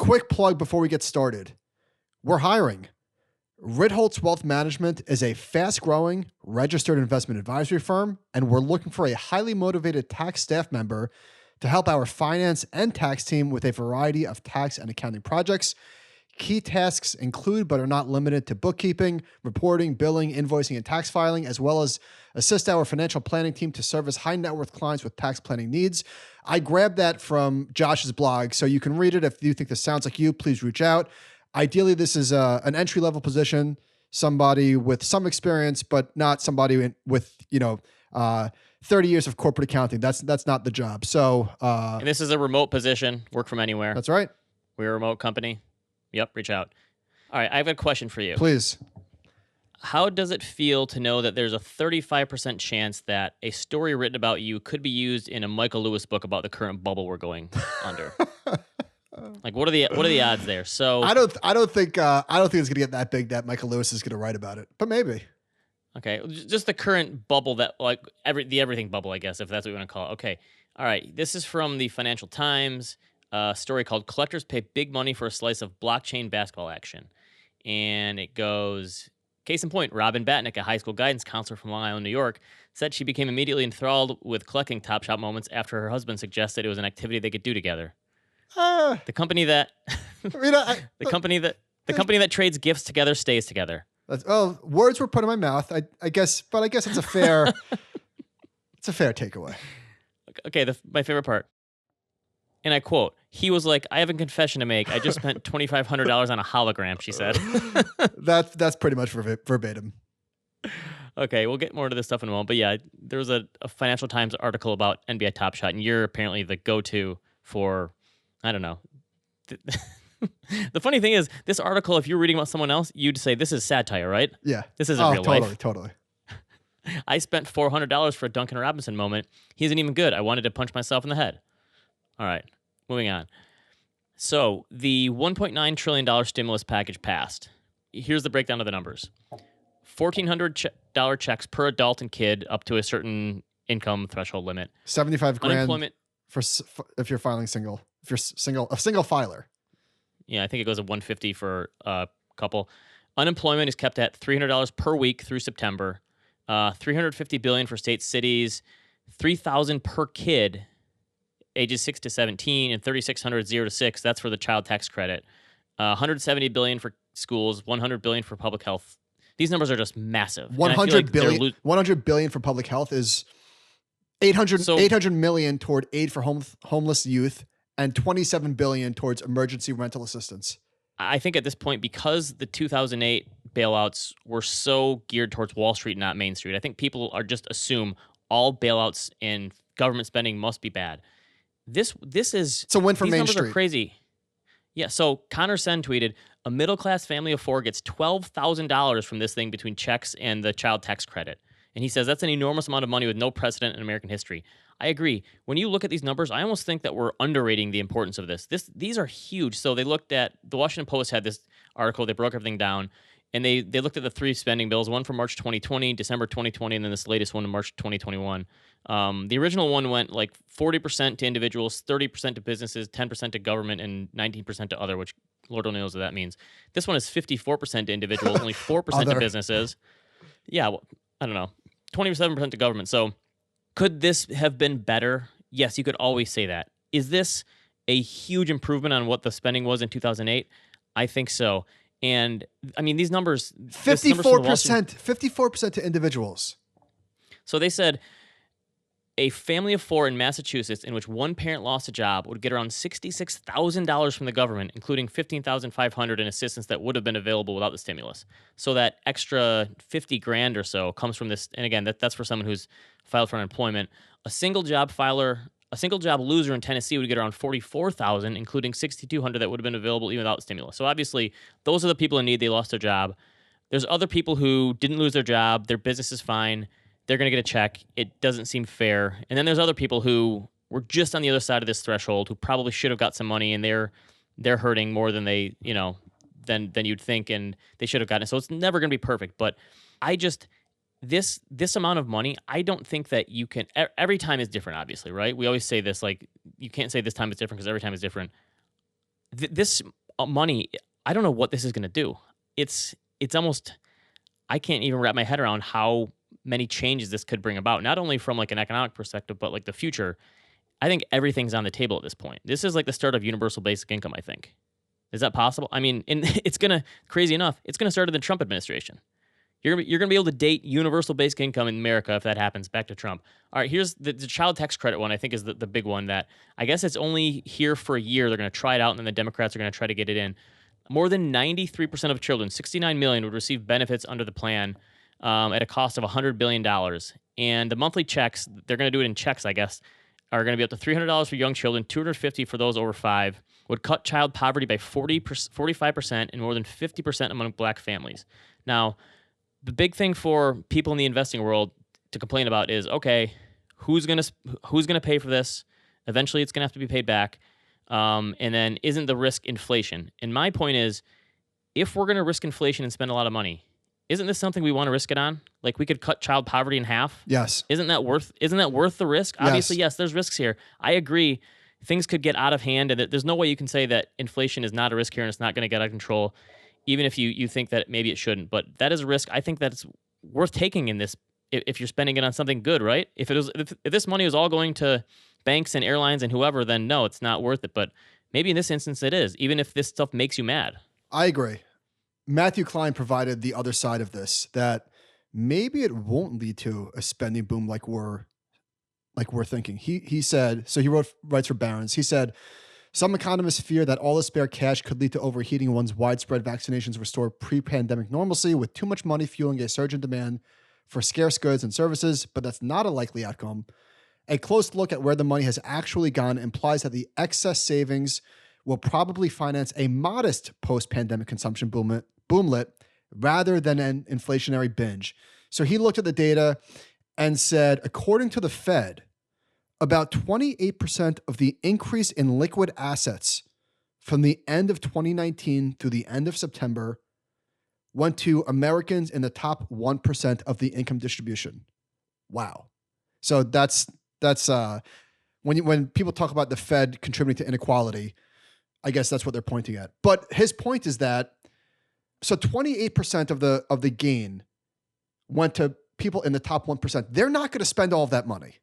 quick plug before we get started. We're hiring. Ritholtz Wealth Management is a fast-growing, registered investment advisory firm, and we're looking for a highly motivated tax staff member to help our finance and tax team with a variety of tax and accounting projects. Key tasks include, but are not limited to, bookkeeping, reporting, billing, invoicing, and tax filing, as well as assist our financial planning team to service high net worth clients with tax planning needs. I grabbed that from Josh's blog, so you can read it. If you think this sounds like you, please reach out. Ideally, this is an entry-level position, somebody with some experience, but not somebody with 30 years of corporate accounting. That's not the job. So, and this is a remote position, work from anywhere. That's right. We're a remote company. Yep, reach out. All right, I have a question for you. Please. How does it feel to know that there's a 35% chance that a story written about you could be used in a Michael Lewis book about the current bubble we're going under? Like, what are the odds there? So I don't think it's gonna get that big that Michael Lewis is gonna write about it, but maybe. Okay, just the current bubble that the everything bubble, I guess, if that's what you want to call it. Okay, all right. This is from the Financial Times. A story called "Collectors Pay Big Money for a Slice of Blockchain Basketball Action," and it goes. Case in point, Robin Batnick, a high school guidance counselor from Long Island, New York, said she became immediately enthralled with collecting Top Shot moments after her husband suggested it was an activity they could do together. The company that trades gifts together stays together. Words were put in my mouth. I guess it's a fair takeaway. Okay, my favorite part. And I quote, he was like, "I have a confession to make. I just spent $2,500 on a hologram," she said. That's pretty much verbatim. Okay, we'll get more into this stuff in a moment. But yeah, there was a Financial Times article about NBA Top Shot, and you're apparently the go-to for, I don't know. The funny thing is, this article, if you're reading about someone else, you'd say, this is satire, right? Yeah. This isn't real life. Totally. I spent $400 for a Duncan Robinson moment. He isn't even good. I wanted to punch myself in the head. All right, moving on. So the $1.9 trillion stimulus package passed. Here's the breakdown of the numbers. $1,400 checks per adult and kid up to a certain income threshold limit. $75,000 Unemployment for if you're filing single. If you're a single filer. Yeah, I think it goes to $150 for a couple. Unemployment is kept at $300 per week through September. $350 billion for states, cities. $3,000 per kid, ages 6 to 17, and $3,600 0 to 6. That's for the child tax credit. $170 billion for schools. $100 billion for public health. These numbers are just massive. $100 billion. $100 billion for public health is $800 million toward aid for homeless youth, and $27 billion towards emergency rental assistance. I think at this point, because the 2008 bailouts were so geared towards Wall Street, not Main Street, I think people are just assume all bailouts and government spending must be bad. This is it's a win for these Main numbers Street. Are crazy. Yeah. So Connor Sen tweeted, a middle class family of 4 gets $12,000 from this thing between checks and the child tax credit. And he says that's an enormous amount of money with no precedent in American history. I agree. When you look at these numbers, I almost think that we're underrating the importance of this. These are huge. So they looked at, the Washington Post had this article, they broke everything down, and they looked at the 3 spending bills, one from March 2020, December 2020, and then this latest one in March 2021. The original one went like 40% to individuals, 30% to businesses, 10% to government, and 19% to other, which Lord only knows what that means. This one is 54% to individuals, only 4% to businesses. Yeah, well, I don't know. 27% to government. So could this have been better? Yes, you could always say that. Is this a huge improvement on what the spending was in 2008? I think so. And I mean, these numbers, 54% to individuals. So they said a family of 4 in Massachusetts in which one parent lost a job would get around $66,000 from the government, including $15,500 in assistance that would have been available without the stimulus. So that extra $50,000 or so comes from this. And again, that's for someone who's filed for unemployment. A single job loser in Tennessee would get around $44,000, including $6,200 that would have been available even without stimulus. So obviously, those are the people in need. They lost their job. There's other people who didn't lose their job. Their business is fine. They're going to get a check. It doesn't seem fair. And then there's other people who were just on the other side of this threshold who probably should have got some money, and they're hurting more than they, than you'd think, and they should have gotten it. So it's never going to be perfect. But I just this amount of money, I don't think that you can. Every time is different, obviously, right? We always say this, like, you can't say this time is different because every time is different. this money, I don't know what this is going to do. It's almost, I can't even wrap my head around how many changes this could bring about, not only from like an economic perspective, but like the future. I think everything's on the table at this point. This is like the start of universal basic income, I think. Is that possible? I mean, and it's going to, crazy enough, it's going to start in the Trump administration. You're going to be able to date universal basic income in America if that happens. Back to Trump. All right, here's the child tax credit one, I think is the big one that I guess it's only here for a year. They're going to try it out, and then the Democrats are going to try to get it in. More than 93% of children, 69 million, would receive benefits under the plan at a cost of $100 billion. And the monthly checks, they're going to do it in checks, I guess, are going to be up to $300 for young children, $250 for those over 5, would cut child poverty by 45% and more than 50% among black families. Now, the big thing for people in the investing world to complain about is, okay, who's gonna pay for this? Eventually, it's gonna have to be paid back. And then, isn't the risk inflation? And my point is, if we're gonna risk inflation and spend a lot of money, isn't this something we want to risk it on? Like we could cut child poverty in half. Yes. Isn't that worth the risk? Yes. Obviously, yes. There's risks here. I agree. Things could get out of hand, and there's no way you can say that inflation is not a risk here and it's not going to get out of control, even if you think that maybe it shouldn't. But that is a risk. I think that it's worth taking in this if you're spending it on something good, right? If this money was all going to banks and airlines and whoever, then no, it's not worth it. But maybe in this instance it is, even if this stuff makes you mad. I agree. Matthew Klein provided the other side of this, that maybe it won't lead to a spending boom like we're thinking. He said, so he writes for Barron's. He said, some economists fear that all the spare cash could lead to overheating once widespread vaccinations restore pre-pandemic normalcy, with too much money fueling a surge in demand for scarce goods and services, but that's not a likely outcome. A close look at where the money has actually gone implies that the excess savings will probably finance a modest post-pandemic consumption boomlet rather than an inflationary binge. So he looked at the data and said, according to the Fed, about 28% of the increase in liquid assets from the end of 2019 through the end of September went to Americans in the top 1% of the income distribution. Wow. So that's when people talk about the Fed contributing to inequality, I guess that's what they're pointing at. But his point is that, so 28% of the gain went to people in the top 1%. They're not going to spend all of that money,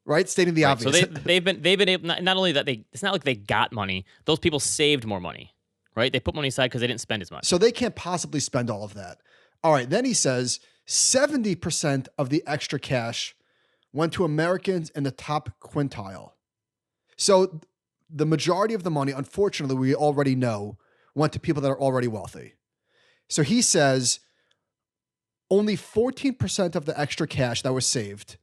right? Stating the obvious. So they've been able, not only that it's not like they got money. Those people saved more money, right? They put money aside because they didn't spend as much. So they can't possibly spend all of that. All right. Then he says 70% of the extra cash went to Americans in the top quintile. So the majority of the money, unfortunately, we already know, went to people that are already wealthy. So he says only 14% of the extra cash that was saved,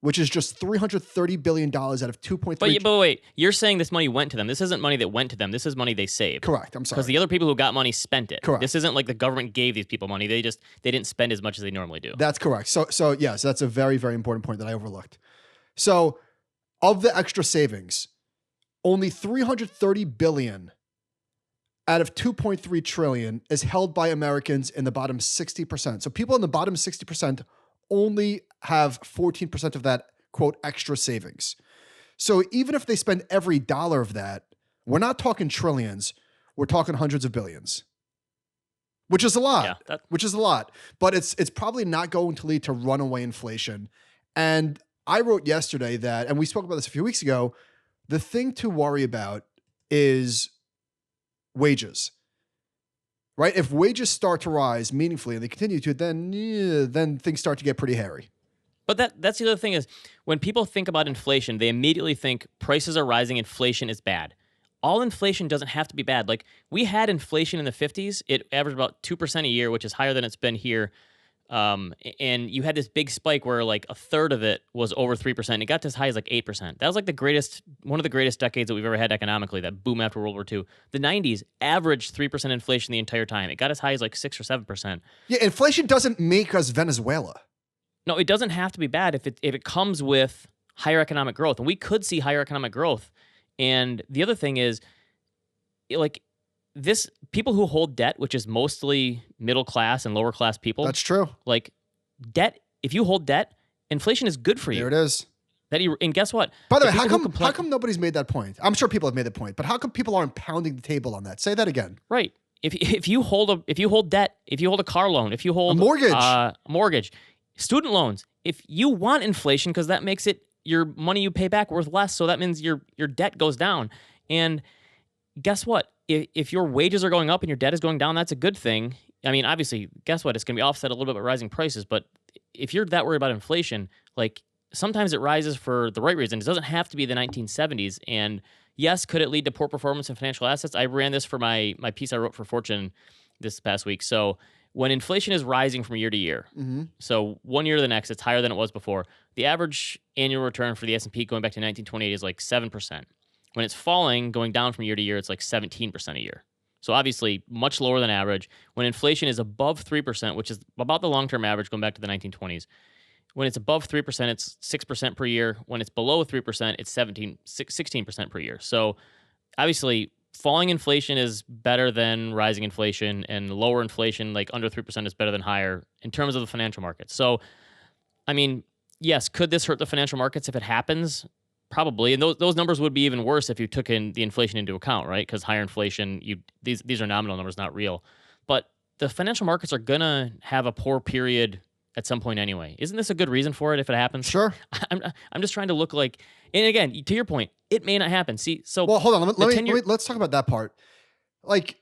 which is just $330 billion out of 2.3. But wait, you're saying this money went to them. This isn't money that went to them. This is money they saved. Correct. I'm sorry. Because the other people who got money spent it. Correct. This isn't like the government gave these people money. They didn't spend as much as they normally do. That's correct. So yes, that's a very, very important point that I overlooked. So of the extra savings, only $330 billion out of $2.3 trillion is held by Americans in the bottom 60%. So people in the bottom 60% only have 14% of that, quote, extra savings. So even if they spend every dollar of that, we're not talking trillions, we're talking hundreds of billions, which is a lot, but it's probably not going to lead to runaway inflation. And I wrote yesterday that, and we spoke about this a few weeks ago, the thing to worry about is wages, right? If wages start to rise meaningfully and they continue to, then things start to get pretty hairy. But that's the other thing is, when people think about inflation, they immediately think prices are rising, inflation is bad. All inflation doesn't have to be bad. Like, we had inflation in the 50s. It averaged about 2% a year, which is higher than it's been here. And you had this big spike where like a third of it was over 3%. It got to as high as like 8%. That was like one of the greatest decades that we've ever had economically, that boom after World War II. The 90s averaged 3% inflation the entire time. It got as high as like 6 or 7%. Yeah, inflation doesn't make us Venezuela. No, it doesn't have to be bad if it comes with higher economic growth. And we could see higher economic growth. And the other thing is, like, this people who hold debt, which is mostly middle class and lower class people. That's true. Like, debt, if you hold debt, inflation is good for you. There it is. And guess what? By the way, how come nobody's made that point? I'm sure people have made the point, but how come people aren't pounding the table on that? Say that again. Right. If you hold debt, if you hold a car loan, if you hold a mortgage, student loans, if you want inflation, because that makes it your money you pay back worth less, so that means your debt goes down. And guess what? If your wages are going up and your debt is going down, that's a good thing. I mean, obviously, guess what? It's going to be offset a little bit by rising prices. But if you're that worried about inflation, like sometimes it rises for the right reason. It doesn't have to be the 1970s. And yes, could it lead to poor performance in financial assets? I ran this for my piece I wrote for Fortune this past week. So when inflation is rising from year to year, so one year to the next, it's higher than it was before. The average annual return for the S&P going back to 1928 is like 7%. When it's falling, going down from year to year, it's like 17% a year. So obviously much lower than average. When inflation is above 3%, which is about the long-term average going back to the 1920s, when it's above 3%, it's 6% per year. When it's below 3%, it's 16% per year. So obviously, falling inflation is better than rising inflation, and lower inflation, like under 3%, is better than higher in terms of the financial markets. So, I mean, yes, could this hurt the financial markets if it happens? Probably. And those numbers would be even worse if you took in the inflation into account, right? Because higher inflation, these are nominal numbers, not real. But the financial markets are going to have a poor period at some point anyway. Isn't this a good reason for it if it happens? Sure. I'm just trying to look like, and again, to your point, it may not happen. See, so well, hold on. Let's talk about that part. Like,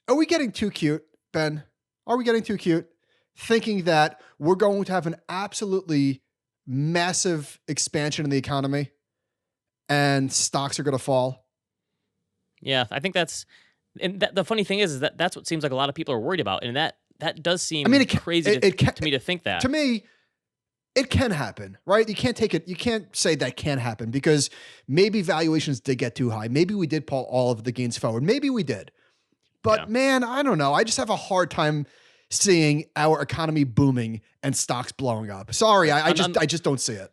are we getting too cute, Ben? Are we getting too cute thinking that we're going to have an absolutely massive expansion in the economy and stocks are going to fall? Yeah, I think the funny thing is that that's what seems like a lot of people are worried about, and that does seem crazy to me to think that. To me, it can happen, right? You can't say that can't happen because maybe valuations did get too high. Maybe we did pull all of the gains forward. Maybe we did. But man, I don't know. I just have a hard time seeing our economy booming and stocks blowing up. Sorry, I just don't see it.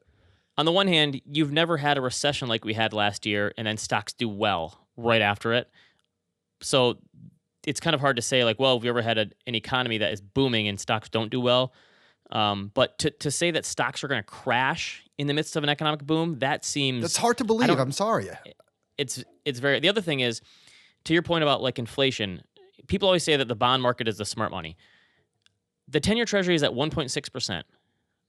On the one hand, you've never had a recession like we had last year, and then stocks do well right after it. So it's kind of hard to say, like, well, have we ever had an economy that is booming and stocks don't do well? But to say that stocks are going to crash in the midst of an economic boom, that's hard to believe. I'm sorry. It's very. The other thing is, to your point about like inflation, people always say that the bond market is the smart money. The 10-year Treasury is at 1.6%.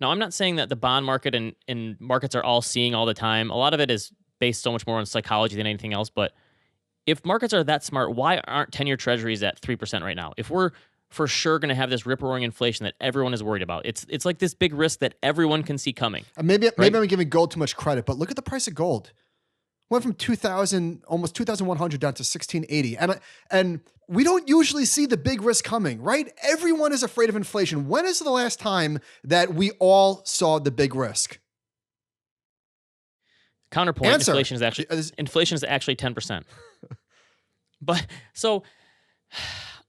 Now, I'm not saying that the bond market and markets are all seeing all the time. A lot of it is based so much more on psychology than anything else. But if markets are that smart, why aren't 10-year Treasuries at 3% right now? If we're for sure going to have this rip-roaring inflation that everyone is worried about, it's like this big risk that everyone can see coming. Maybe I'm giving gold too much credit, but look at the price of gold. Went from 2,000, almost 2,100 down to 1,680. And we don't usually see the big risk coming, right? Everyone is afraid of inflation. When is the last time that we all saw the big risk? Counterpoint, inflation is actually 10%. But so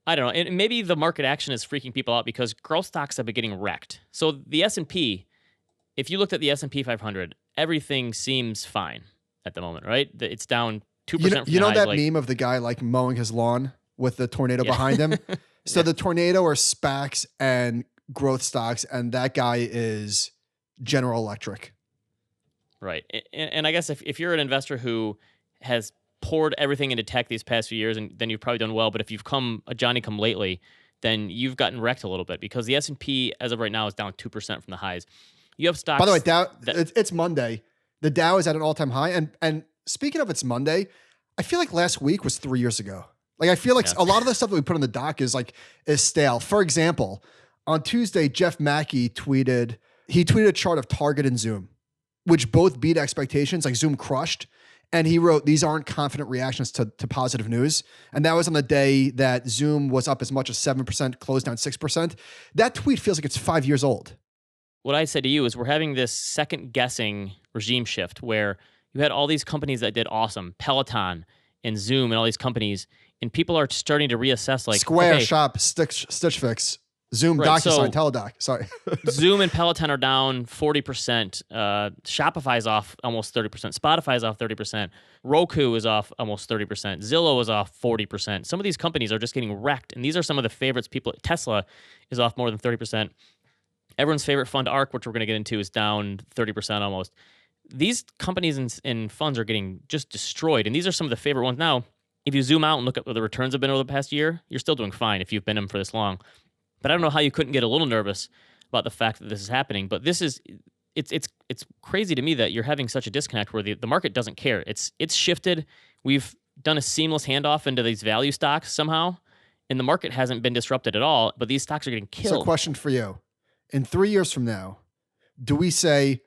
I don't know. And maybe the market action is freaking people out because growth stocks have been getting wrecked. So the S&P, if you looked at the S&P 500, everything seems fine at the moment, right? It's down 2%. You know that meme of the guy like mowing his lawn with the tornado behind him? So the tornado are SPACs and growth stocks, and that guy is General Electric. Right. And I guess if you're an investor who has poured everything into tech these past few years, and then you've probably done well, but if you've come a Johnny come lately, then you've gotten wrecked a little bit because the S&P as of right now is down 2% from the highs. You have stocks. By the way, Dow, it's Monday. The Dow is at an all-time high. And speaking of it's Monday, I feel like last week was 3 years ago. Like I feel like a lot of the stuff that we put on the doc is stale. For example, on Tuesday, Jeff Mackey tweeted a chart of Target and Zoom, which both beat expectations. Like Zoom crushed. And he wrote, these aren't confident reactions to positive news. And that was on the day that Zoom was up as much as 7%, closed down 6%. That tweet feels like it's 5 years old. What I said to you is we're having this second guessing regime shift where you had all these companies that did awesome, Peloton and Zoom and all these companies, and people are starting to reassess like Square, Shop, Stitch Fix, Zoom, right, DocuSign, Teledoc. Sorry. Zoom and Peloton are down 40%. Shopify's off almost 30%. Spotify's off 30%. Roku is off almost 30%. Zillow is off 40%. Some of these companies are just getting wrecked, and these are some of the favorites. Tesla is off more than 30%. Everyone's favorite fund, ARK, which we're going to get into, is down 30% almost. these companies and funds are getting just destroyed. And these are some of the favorite ones. Now, if you zoom out and look at what the returns have been over the past year, you're still doing fine if you've been in them for this long. But I don't know how you couldn't get a little nervous about the fact that this is happening. But this is, it's crazy to me that you're having such a disconnect where the market doesn't care. It's shifted. We've done a seamless handoff into these value stocks somehow, and the market hasn't been disrupted at all, but these stocks are getting killed. So question for you. In 3 years from now, do we say,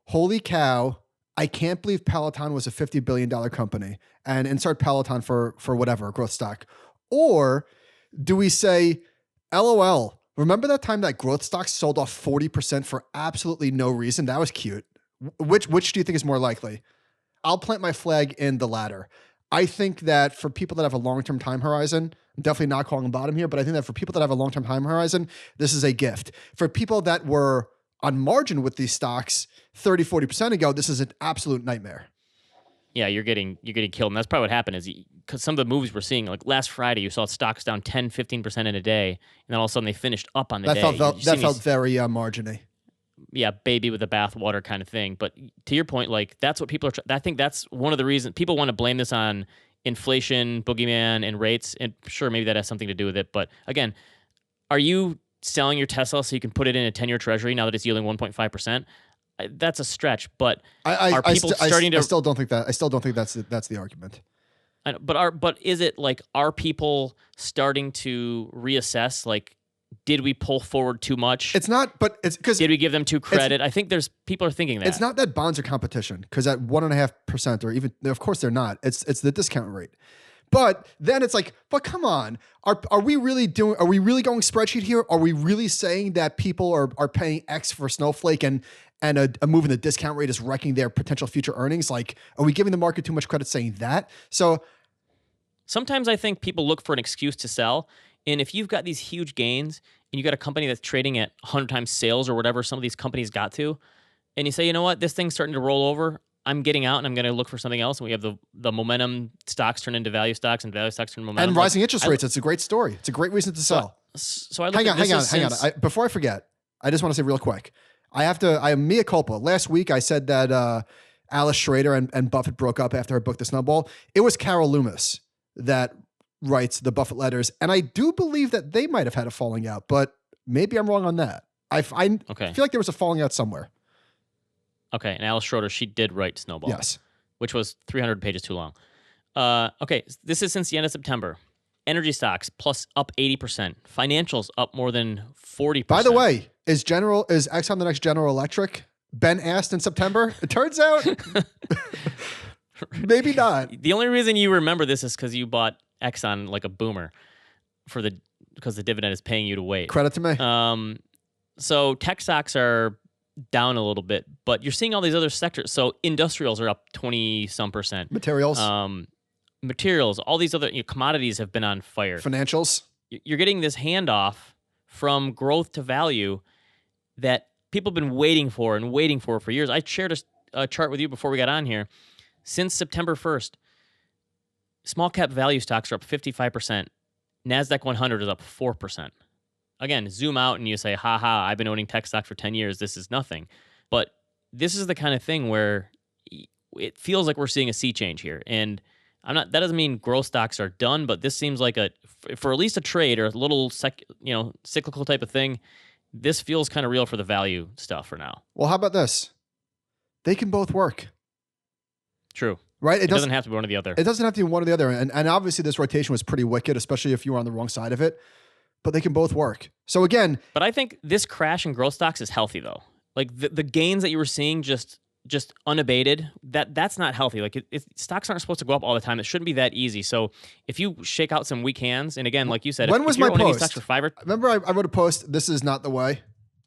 holy cow, I can't believe Peloton was a $50 billion company, and insert Peloton for whatever, growth stock? Or do we say, LOL, remember that time that growth stocks sold off 40% for absolutely no reason? That was cute. Which do you think is more likely? I'll plant my flag in the latter. I think that for people that have a long-term time horizon, I'm definitely not calling bottom here, but I think that for people that have a long-term time horizon, this is a gift. For people that were on margin with these stocks 30, 40% ago, this is an absolute nightmare. Yeah, you're getting killed. And that's probably what happened is because some of the moves we're seeing, like last Friday, you saw stocks down 10, 15% in a day, and then all of a sudden they finished up on the day. That felt very margin-y. Yeah, baby with the bathwater kind of thing. But to your point, like that's what people are. I think that's one of the reasons people want to blame this on inflation, boogeyman, and rates. And sure, maybe that has something to do with it. But again, are you selling your Tesla so you can put it in a 10-year Treasury now that it's yielding 1.5%? That's a stretch. But are people starting to? I still don't think that. I still don't think that's the argument. But is it like, are people starting to reassess? Like, did we pull forward too much? It's not, but it's because did we give them too credit? I think people are thinking that. It's not that bonds are competition, because at 1.5% or even, of course they're not. It's the discount rate. But then it's like, but come on, are we really going spreadsheet here? Are we really saying that people are paying X for Snowflake and a move in the discount rate is wrecking their potential future earnings? Like, are we giving the market too much credit saying that? So sometimes I think people look for an excuse to sell. And if you've got these huge gains and you got a company that's trading at 100 times sales or whatever some of these companies got to, and you say, you know what, this thing's starting to roll over, I'm getting out and I'm going to look for something else. And we have the momentum stocks turn into value stocks and value stocks turn into momentum. And rising interest rates. It's a great story. It's a great reason to sell. So I look at this. Hang on. Before I forget, I just want to say real quick. I am mea culpa. Last week I said that Alice Schrader and Buffett broke up after her book, The Snowball. It was Carol Loomis that writes the Buffett letters, and I do believe that they might have had a falling out, but maybe I'm wrong on that. I feel like there was a falling out somewhere. Okay, and Alice Schroeder, she did write Snowball. Yes. Which was 300 pages too long. Okay, this is since the end of September. Energy stocks plus up 80%. Financials up more than 40%. By the way, is Exxon the next General Electric? Ben asked in September. It turns out maybe not. The only reason you remember this is because you bought Exxon like a boomer because the dividend is paying you to wait. Credit to me. So tech stocks are down a little bit, but you're seeing all these other sectors. So industrials are up 20-some%. Materials, all these other commodities have been on fire. Financials. You're getting this handoff from growth to value that people have been waiting for years. I shared a chart with you before we got on here. Since September 1st, small cap value stocks are up 55%. NASDAQ 100 is up 4%. Again, zoom out and you say, ha, I've been owning tech stocks for 10 years. This is nothing. But this is the kind of thing where it feels like we're seeing a sea change here. And that doesn't mean growth stocks are done, but this seems like for at least a trade or a little cyclical type of thing, this feels kind of real for the value stuff for now. Well, how about this? They can both work. True. Right? It doesn't have to be one or the other. It doesn't have to be one or the other. And obviously this rotation was pretty wicked, especially if you were on the wrong side of it. But they can both work. So again... But I think this crash in growth stocks is healthy, though. Like the gains that you were seeing just unabated, that's not healthy. Like stocks aren't supposed to go up all the time. It shouldn't be that easy. So if you shake out some weak hands, and again, like you said... When was my post? Stocks for 5 or... Remember I wrote a post, this is not the way?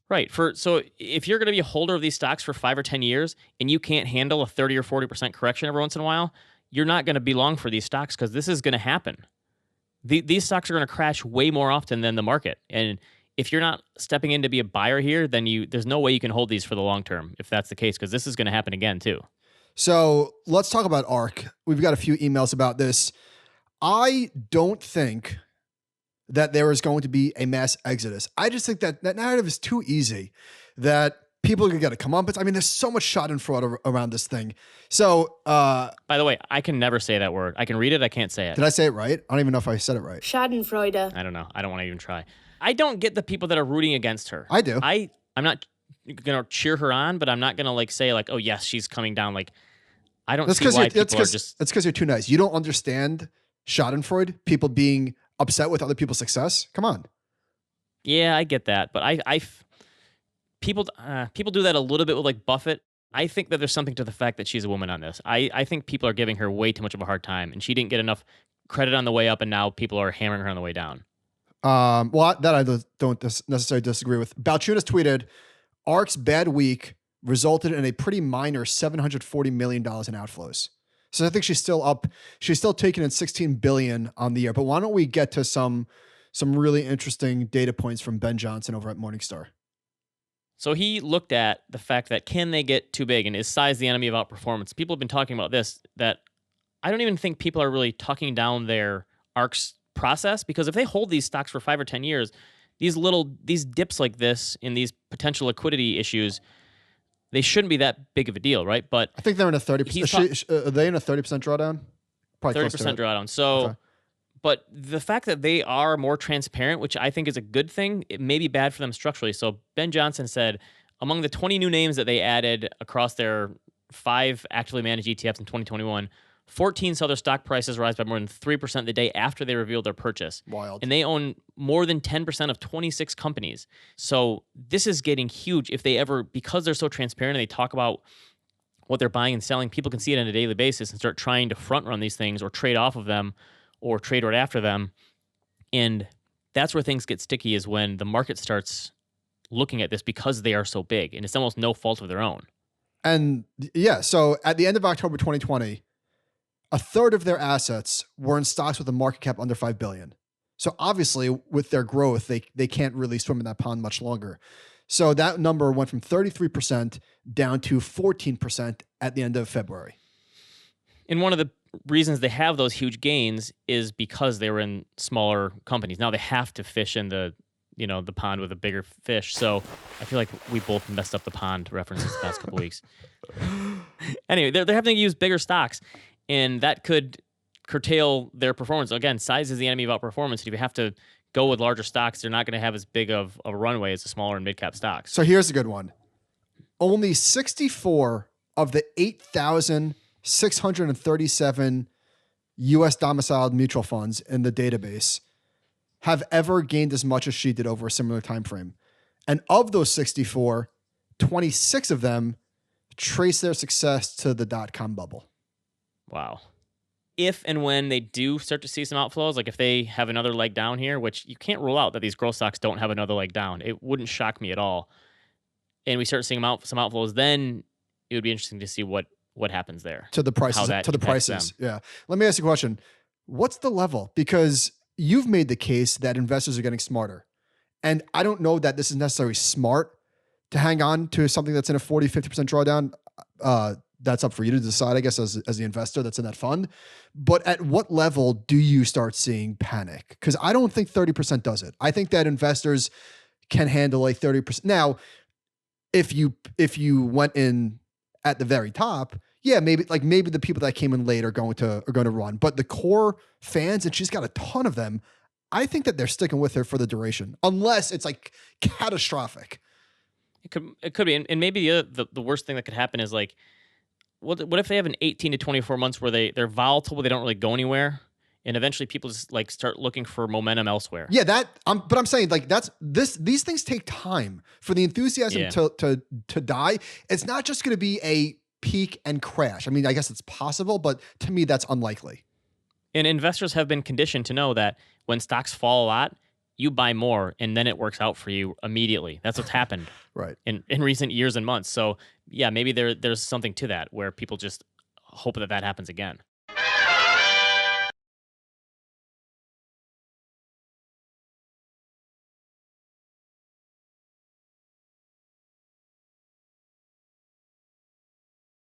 Right. So if you're going to be a holder of these stocks for 5 or 10 years, and you can't handle a 30 or 40% correction every once in a while, you're not going to be long for these stocks because this is going to happen. These stocks are going to crash way more often than the market. And if you're not stepping in to be a buyer here, then there's no way you can hold these for the long term if that's the case, because this is going to happen again too. So let's talk about ARK. We've got a few emails about this. I don't think that there is going to be a mass exodus. I just think that narrative is too easy, that People are going to get a comeuppance. I mean, there's so much schadenfreude around this thing. So, By the way, I can never say that word. I can read it. I can't say it. did I say it right? I don't even know if I said it right. Schadenfreude. I don't know. I don't want to even try. I don't get the people that are rooting against her. I do. I'm not going to cheer her on, but I'm not going to like say like, oh yes, she's coming down. Like, I don't see why people are just... That's because you're too nice. You don't understand schadenfreude, people being upset with other people's success. Come on. Yeah, I get that. But people do that a little bit with like Buffett. I think that there's something to the fact that she's a woman on this. I think people are giving her way too much of a hard time, and she didn't get enough credit on the way up, and now people are hammering her on the way down. Well, that I don't necessarily disagree with. Balchunas tweeted, ARK's bad week resulted in a pretty minor $740 million in outflows. So I think she's still up. She's still taking in $16 billion on the year. But why don't we get to some really interesting data points from Ben Johnson over at Morningstar? So he looked at the fact that can they get too big, and is size the enemy of outperformance? People have been talking about this, that I don't even think people are really talking down their ARK's process, because if they hold these stocks for 5 or 10 years, these dips like this in these potential liquidity issues, they shouldn't be that big of a deal, right? But I think they're in a 30%. Are they in a 30% drawdown? Probably 30% drawdown. So, okay. But the fact that they are more transparent, which I think is a good thing, it may be bad for them structurally. So Ben Johnson said, among the 20 new names that they added across their 5 actively managed ETFs in 2021, 14 saw their stock prices rise by more than 3% the day after they revealed their purchase. Wild. And they own more than 10% of 26 companies. So this is getting huge. If they ever, because they're so transparent and they talk about what they're buying and selling, people can see it on a daily basis and start trying to front run these things or trade off of them or trade right after them. And that's where things get sticky, is when the market starts looking at this because they are so big. And it's almost no fault of their own. And yeah, so at the end of October 2020, a third of their assets were in stocks with a market cap under $5 billion. So obviously, with their growth, they can't really swim in that pond much longer. So that number went from 33% down to 14% at the end of February. And one of the reasons they have those huge gains is because they were in smaller companies. Now they have to fish in the pond with a bigger fish. So I feel like we both messed up the pond references the past couple weeks. Anyway, they're having to use bigger stocks, and that could curtail their performance. Again, size is the enemy of outperformance. If you have to go with larger stocks, they're not going to have as big of a runway as the smaller and mid-cap stocks. So here's a good one. Only 64 of the 8,637 U.S. domiciled mutual funds in the database have ever gained as much as she did over a similar time frame. And of those 64, 26 of them trace their success to the dot-com bubble. Wow. If and when they do start to see some outflows, like if they have another leg down here, which you can't rule out that these growth stocks don't have another leg down, it wouldn't shock me at all, and we start seeing some outflows, then it would be interesting to see what happens there. To the prices. To the prices. Yeah. Let me ask you a question. What's the level? Because you've made the case that investors are getting smarter. And I don't know that this is necessarily smart to hang on to something that's in a 40, 50% drawdown. That's up for you to decide, I guess, as the investor that's in that fund. But at what level do you start seeing panic? Because I don't think 30% does it. I think that investors can handle a 30%. Now, if you went in at the very top, yeah, maybe the people that came in late are going to run. But the core fans, and she's got a ton of them, I think that they're sticking with her for the duration, unless it's like catastrophic. It could be, and maybe the worst thing that could happen is like, what if they have an 18 to 24 months where they're volatile, but they don't really go anywhere, and eventually people just like start looking for momentum elsewhere. Yeah, but I'm saying like these things take time for the enthusiasm to die. It's not just going to be a peak and crash. I mean, I guess it's possible, but to me, that's unlikely. And investors have been conditioned to know that when stocks fall a lot, you buy more, and then it works out for you immediately. That's what's happened right in recent years and months. So yeah, maybe there's something to that where people just hope that happens again.